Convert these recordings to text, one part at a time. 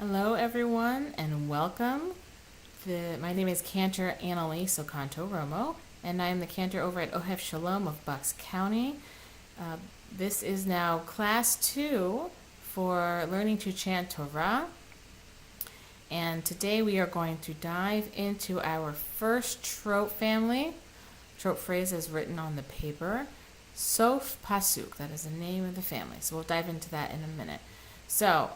Hello, everyone, and welcome. My name is Cantor Annelise Ocanto-Romo, and I am the cantor over at Ohev Shalom of Bucks County. This is now class 2 for learning to chant Torah, and today we are going to dive into our first trope family. Trope phrase is written on the paper. Sok Pasuk, that is the name of the family. So we'll dive into that in a minute. So,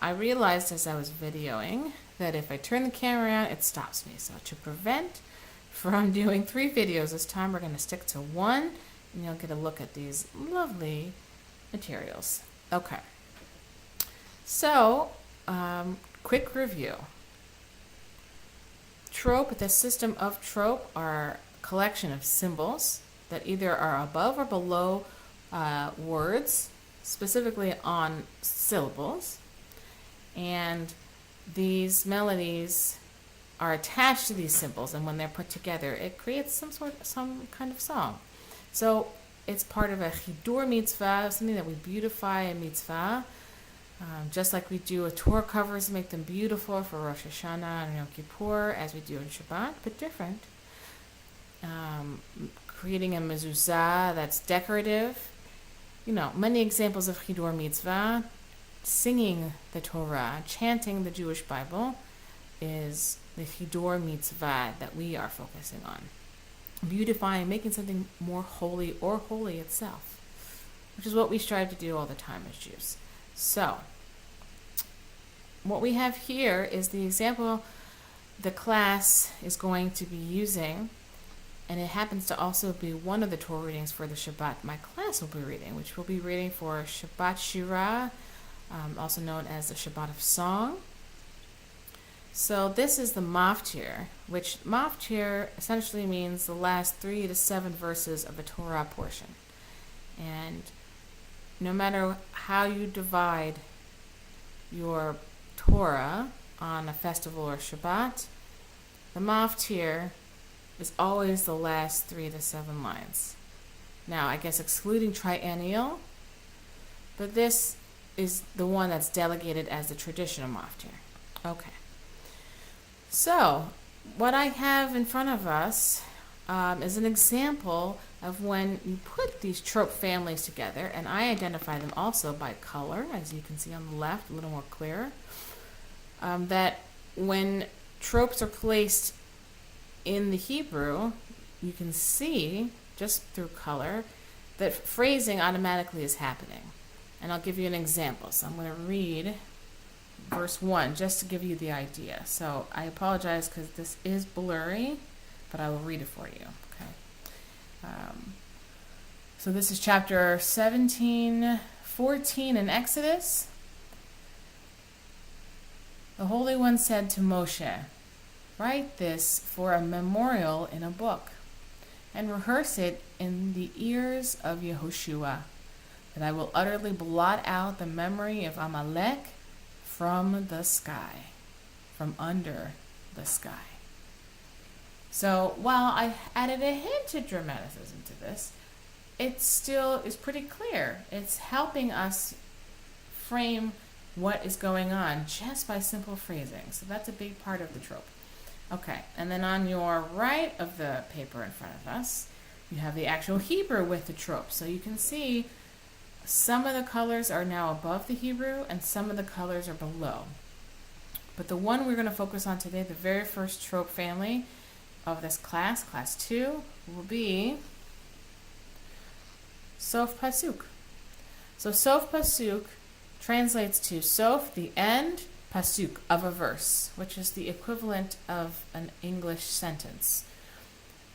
I realized as I was videoing that if I turn the camera around, it stops me. So to prevent from doing 3 videos this time, we're going to stick to 1, and you'll get a look at these lovely materials. Okay. So, quick review. Trope, the system of trope, are a collection of symbols that either are above or below words, specifically on syllables. And these melodies are attached to these symbols, and when they're put together, it creates some kind of song. So it's part of a chidur mitzvah, something that we beautify a mitzvah, just like we do with Torah covers, make them beautiful for Rosh Hashanah and Yom Kippur, as we do in Shabbat, but different. Creating a mezuzah that's decorative. Many examples of chidur mitzvah. Singing the Torah, chanting the Jewish Bible is the chidur mitzvah that we are focusing on. Beautifying, making something more holy or holy itself, which is what we strive to do all the time as Jews. So, what we have here is the example the class is going to be using, and it happens to also be one of the Torah readings for the Shabbat my class will be reading, which we'll be reading for Shabbat Shirah, also known as the Shabbat of Song. So this is the maftir, which maftir essentially means the last 3 to 7 verses of a Torah portion. And no matter how you divide your Torah on a festival or Shabbat, the maftir is always the last 3 to 7 lines. Now, I guess excluding triennial, but this is the one that's delegated as the traditional maftir. Okay. So, what I have in front of us is an example of when you put these trope families together, and I identify them also by color, as you can see on the left, a little more clear, that when tropes are placed in the Hebrew, you can see, just through color, that phrasing automatically is happening. And I'll give you an example. So I'm going to read verse 1 just to give you the idea. So I apologize because this is blurry, but I will read it for you. Okay. So this is chapter 14 in Exodus. The Holy One said to Moshe, "Write this for a memorial in a book, and rehearse it in the ears of Yehoshua, that I will utterly blot out the memory of Amalek from the sky," from under the sky. So while I added a hint of dramaticism to this, it still is pretty clear. It's helping us frame what is going on just by simple phrasing. So that's a big part of the trope. Okay, and then on your right of the paper in front of us, you have the actual Hebrew with the trope. So you can see some of the colors are now above the Hebrew and some of the colors are below. But the one we're going to focus on today, the very first trope family of this class, class 2, will be Sok Pasuk. So Sok Pasuk translates to Sof, the end, Pasuk, of a verse, which is the equivalent of an English sentence.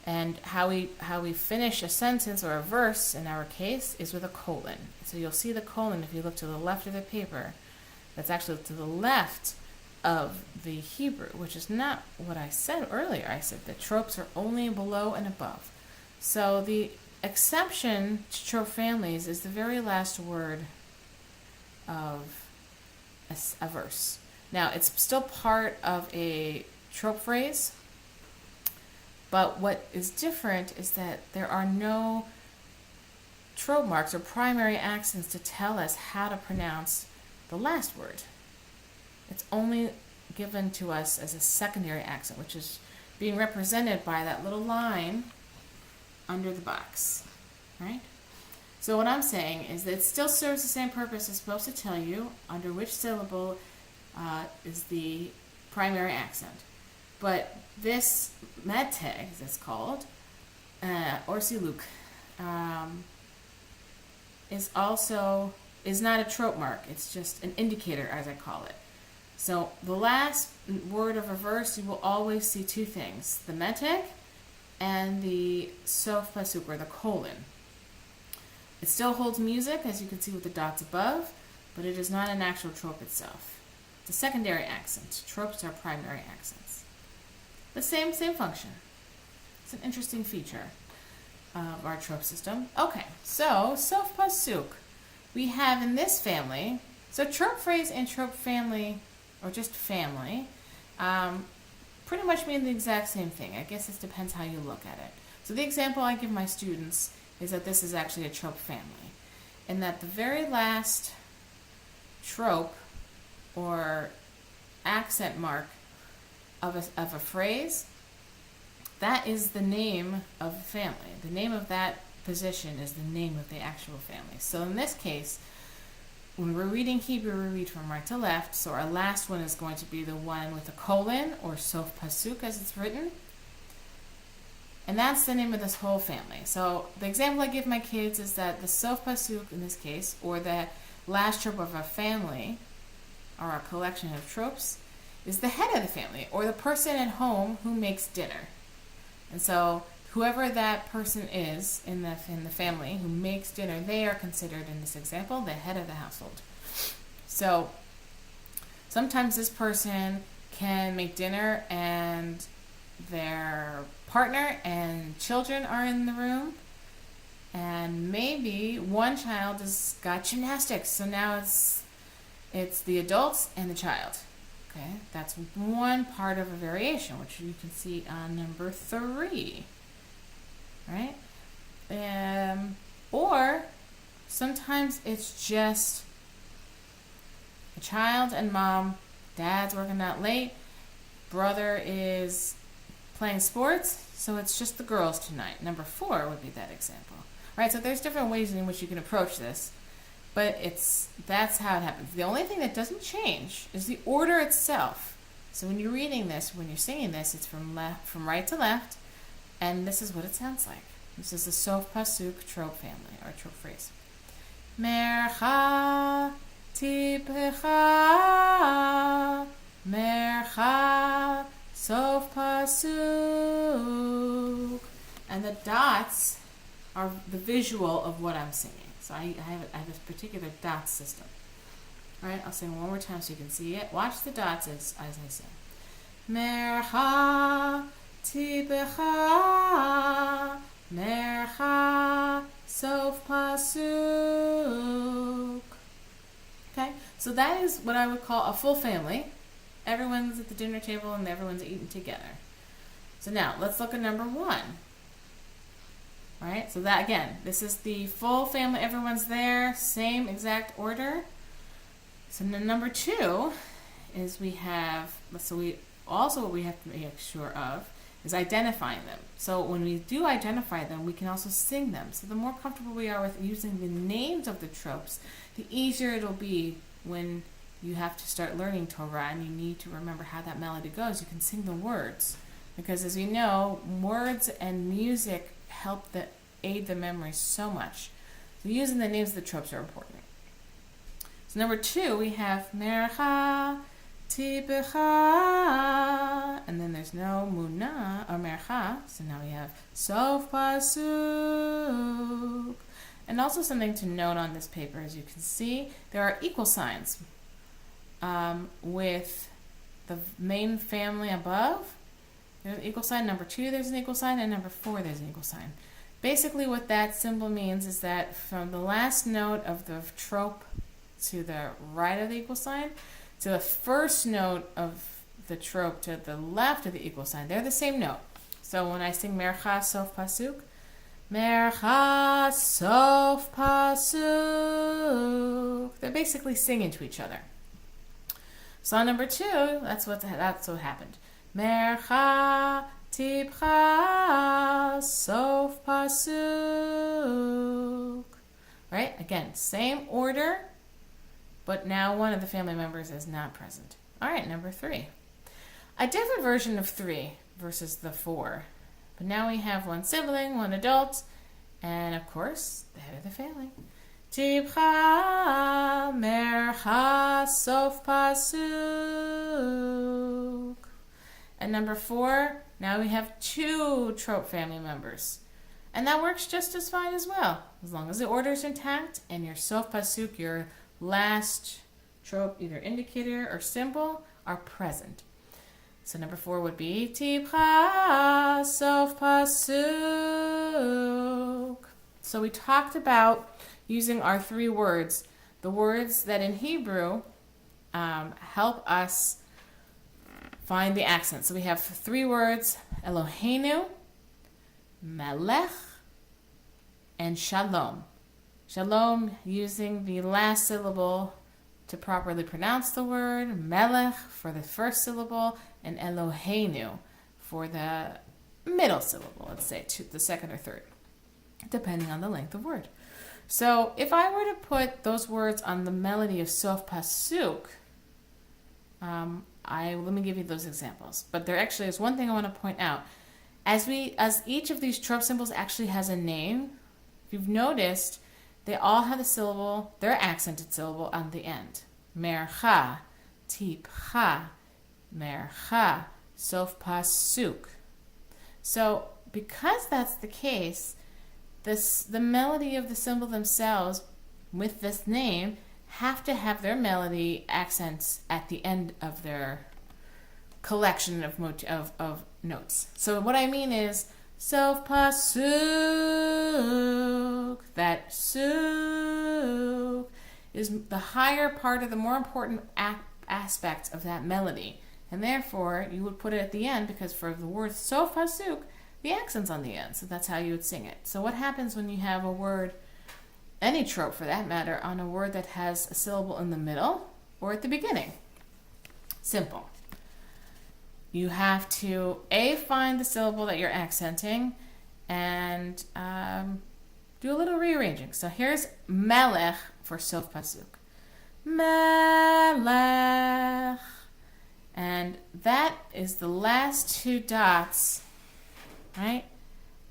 And how we finish a sentence or a verse, in our case, is with a colon. So you'll see the colon if you look to the left of the paper. That's actually to the left of the Hebrew, which is not what I said earlier. I said the tropes are only below and above. So the exception to trope families is the very last word of a verse. Now, it's still part of a trope phrase, but what is different is that there are no trope marks or primary accents to tell us how to pronounce the last word. It's only given to us as a secondary accent, which is being represented by that little line under the box, right? So what I'm saying is that it still serves the same purpose. It's supposed to tell you under which syllable is the primary accent. But this medteg, as it's called, or siluk, is not a trope mark. It's just an indicator, as I call it. So the last word of a verse, you will always see two things: the medteg and the Sok Pasuk, or the colon. It still holds music, as you can see with the dots above, but it is not an actual trope itself. It's a secondary accent. Tropes are primary accents. The same function. It's an interesting feature of our trope system. Okay, so Sok Pasuk. We have in this family, so trope phrase and trope family, or just family, pretty much mean the exact same thing. I guess it depends how you look at it. So the example I give my students is that this is actually a trope family, and that the very last trope or accent mark of a phrase, that is the name of the family. The name of that position is the name of the actual family. So in this case, when we're reading Hebrew, we read from right to left. So our last one is going to be the one with a colon, or Sok Pasuk as it's written. And that's the name of this whole family. So the example I give my kids is that the Sok Pasuk in this case, or the last trope of a family, or a collection of tropes, is the head of the family, or the person at home who makes dinner. And so whoever that person is in the family who makes dinner, they are considered in this example the head of the household. So sometimes this person can make dinner and their partner and children are in the room, and maybe one child has got gymnastics, so now it's the adults and the child. Okay, that's one part of a variation, which you can see on number 3. Right? Or sometimes it's just a child and mom, dad's working out late, brother is playing sports, so it's just the girls tonight. Number 4 would be that example. Right? So there's different ways in which you can approach this, but that's how it happens. The only thing that doesn't change is the order itself. So when you're reading this, when you're singing this, it's from right to left, and this is what it sounds like. This is the Sok Pasuk trope family, or trope phrase. Mercha tipecha, mercha Sok Pasuk. And the dots are the visual of what I'm singing. So I have this particular dot system. All right, I'll sing one more time so you can see it. Watch the dots as I sing. Mercha tipecha, mercha Sok Pasuk. Okay, so that is what I would call a full family. Everyone's at the dinner table and everyone's eating together. So now let's look at number 1. All right, so that again, this is the full family. Everyone's there, same exact order. So number 2 is what we have to make sure of is identifying them. So when we do identify them, we can also sing them. So the more comfortable we are with using the names of the tropes, the easier it'll be when you have to start learning Torah and you need to remember how that melody goes. You can sing the words. Because as we know, words and music aid the memory so much. So using the names of the tropes are important. So number 2, we have mercha tipecha, and then there's no muna or mercha, so now we have Sok Pasuk. And also something to note on this paper, as you can see, there are equal signs with the main family above. There's an equal sign. Number 2, there's an equal sign, and number 4, there's an equal sign. Basically what that symbol means is that from the last note of the trope to the right of the equal sign to the first note of the trope to the left of the equal sign, they're the same note. So when I sing mercha Sok Pasuk, mercha Sok Pasuk, they're basically singing to each other. Song number 2, that's what happened. Mercha tipcha Sok Pasuk. Right? Again, same order, but now one of the family members is not present. All right, number 3. A different version of 3 versus the 4. But now we have one sibling, one adult, and of course, the head of the family. Tipcha mercha Sok Pasuk. And number 4, now we have 2 trope family members. And that works just as fine as well, as long as the order is intact and your Sok Pasuk, your last trope, either indicator or symbol, are present. So number 4 would be Tipcha Sok Pasuk. So we talked about using our 3 words, the words that in Hebrew help us find the accent. So we have 3 words: Eloheinu, Melech, and Shalom. Shalom using the last syllable to properly pronounce the word, Melech for the first syllable, and Eloheinu for the middle syllable, let's say the second or third, depending on the length of word. So if I were to put those words on the melody of Sok Pasuk, let me give you those examples. But there actually is one thing I want to point out. As each of these trope symbols actually has a name, if you've noticed, they all have the syllable, their accented syllable on the end. Mercha, tipcha, mercha, Sok Pasuk. So because that's the case, the melody of the symbol themselves with this name have to have their melody accents at the end of their collection of notes. So what I mean is Sok Pasuk, that suk is the higher part of the more important aspect of that melody. And therefore, you would put it at the end because for the word Sok Pasuk, the accent's on the end. So that's how you would sing it. So what happens when you have a word, any trope for that matter, on a word that has a syllable in the middle or at the beginning? Simple. You have to, find the syllable that you're accenting and do a little rearranging. So here's Melech for Sok Pasuk. Melech. And that is the last 2 dots, right,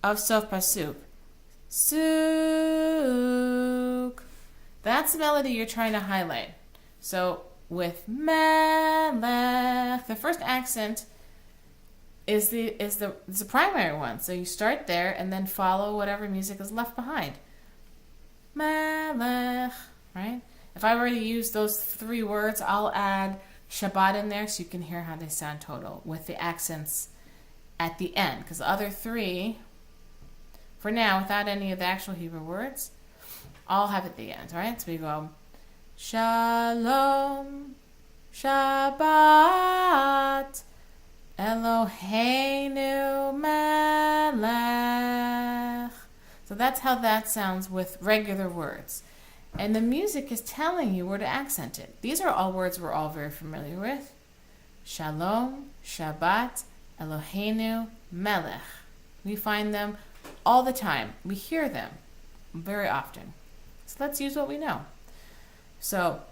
of Sok Pasuk. Suk. That's the melody you're trying to highlight. So with Melech, the first accent is the primary one. So you start there and then follow whatever music is left behind. Melech, right? If I were to use those 3 words, I'll add Shabbat in there so you can hear how they sound total with the accents at the end. Because the other 3, for now, without any of the actual Hebrew words, all have at the end, right? So we go Shalom, Shabbat, Eloheinu Melech. So that's how that sounds with regular words. And the music is telling you where to accent it. These are all words we're all very familiar with. Shalom, Shabbat, Eloheinu Melech. We find them all the time. We hear them very often. So let's use what we know. So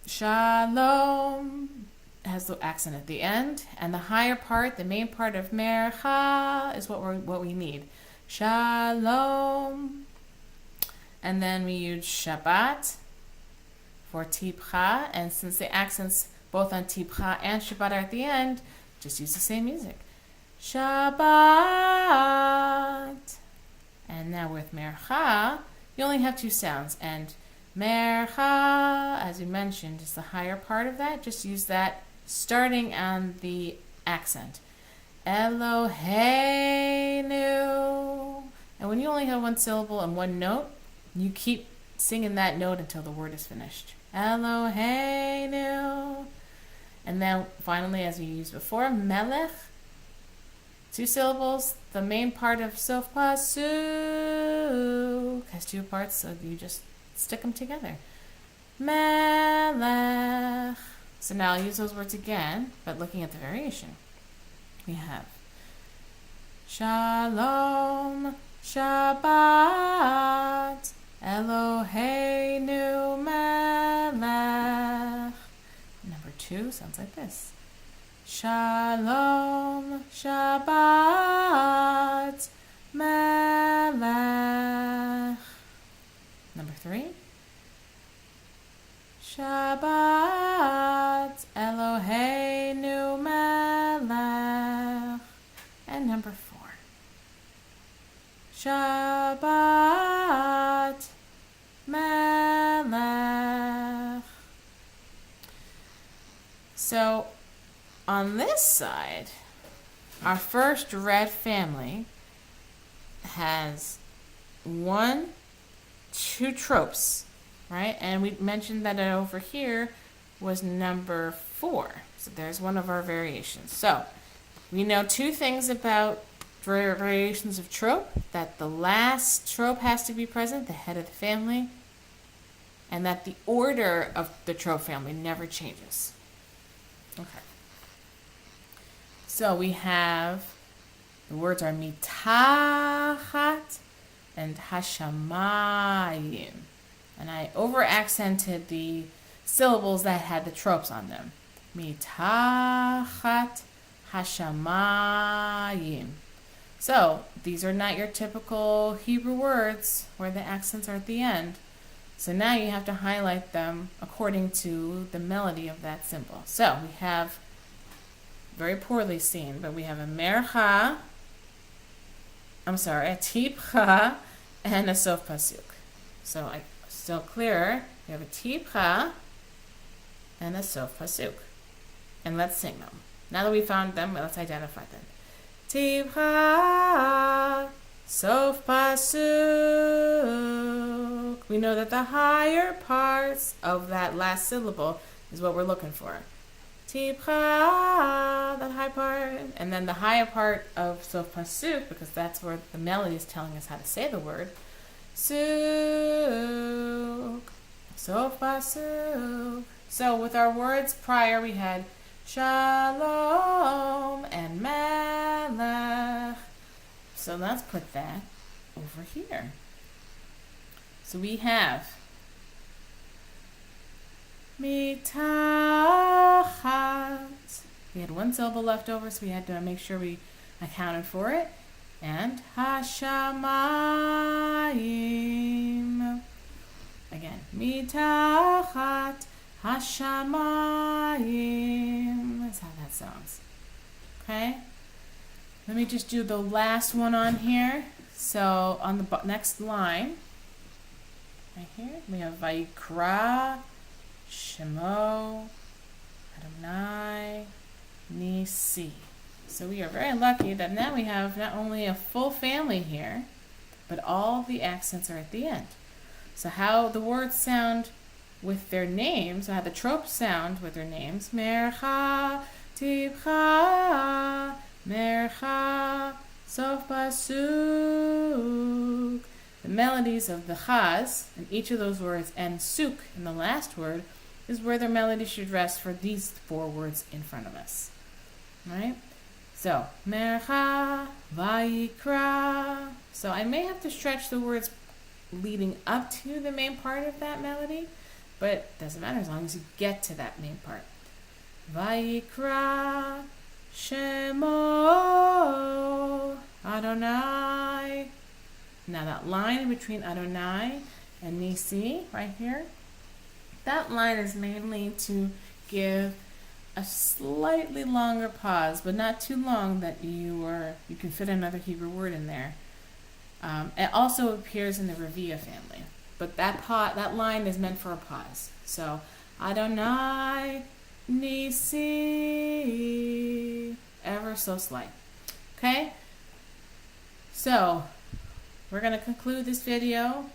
Shalom has the accent at the end, and the higher part, the main part of Mercha, is what we need. Shalom. And then we use Shabbat for Tipcha, and since the accents both on Tipcha and Shabbat are at the end, just use the same music. Shabbat. And now with Mercha, you only have 2 sounds, and Mercha, as we mentioned, is the higher part of that. Just use that starting on the accent. Eloheinu. And when you only have 1 syllable and 1 note, you keep singing that note until the word is finished. Eloheinu. And then finally, as we used before, Melech. 2 syllables. The main part of Sok Pasuk has 2 parts, so you just stick them together. Melech. So now I'll use those words again, but looking at the variation. We have Shalom, Shabbat, Eloheinu melech. Number 2 sounds like this. Shalom, Shabbat, melech. Number 3. Shabbat, Eloheinu melech. And number 4. Shabbat, melech. So, on this side, our first red family has 1, 2 tropes, right? And we mentioned that over here was number 4. So there's one of our variations. So we know 2 things about variations of trope: that the last trope has to be present, the head of the family, and that the order of the trope family never changes. Okay. So we have, the words are mitachat and hashamayim. And I over-accented the syllables that had the tropes on them. Mitachat hashamayim. So these are not your typical Hebrew words where the accents are at the end. So now you have to highlight them according to the melody of that symbol. So we have, very poorly seen, but we have a mercha, a tipcha, and a sof pasuk. So still clearer, we have a tipcha and a sof pasuk. And let's sing them. Now that we found them, let's identify them. Tipcha, sof pasuk. We know that the higher parts of that last syllable is what we're looking for. Tipcha, that high part, and then the higher part of sof pasuk, because that's where the melody is telling us how to say the word. Suk, sof pasuk. So with our words prior, we had Shalom and melech. So let's put that over here. So we have mitachat. We had 1 syllable left over, so we had to make sure we accounted for it. And hashamayim. Again, mitachat hashamayim. That's how that sounds. Okay? Let me just do the last one on here. So on the next line, right here, we have Vayikra, Shemo, Adonai, Nisi. So we are very lucky that now we have not only a full family here, but all the accents are at the end. So how the words sound with their names, how the tropes sound with their names, Mercha, Tipcha, Mercha, Sof Pasuk. The melodies of the chaz in each of those words and suk in the last word is where the melody should rest for these 4 words in front of us. Right? So, Mercha, Vayikra. So I may have to stretch the words leading up to the main part of that melody, but it doesn't matter as long as you get to that main part. Vayikra, Shemo, Adonai. Now that line between Adonai and Nisi, right here, that line is mainly to give a slightly longer pause, but not too long that you can fit another Hebrew word in there. It also appears in the Revia family, but that line is meant for a pause. So Adonai, Nisi, ever so slight. Okay? So we're going to conclude this video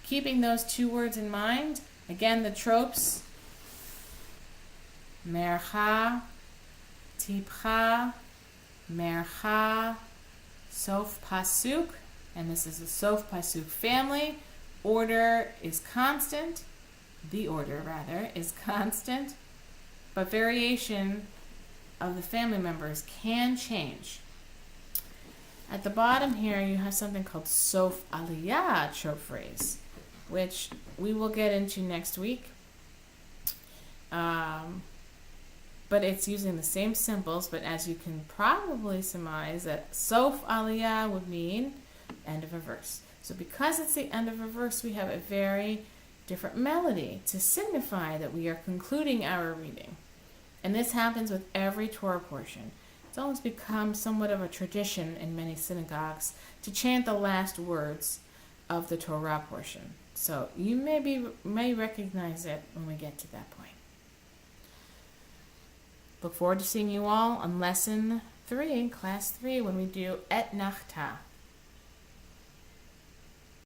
keeping those 2 words in mind. Again, the tropes: Mercha, Tipcha, Mercha, Sof Pasuk. And this is the Sof Pasuk family. Order is constant. The order, rather, is constant. but variation of the family members can change. At the bottom here, you have something called Sof Aliyah trope phrase, which we will get into next week. But it's using the same symbols, but as you can probably surmise, that Sof Aliyah would mean end of a verse. So because it's the end of a verse, we have a very different melody to signify that we are concluding our reading. And this happens with every Torah portion. It's almost become somewhat of a tradition in many synagogues to chant the last words of the Torah portion. So you may recognize it when we get to that point. Look forward to seeing you all on lesson 3, class 3, when we do Et Nachta.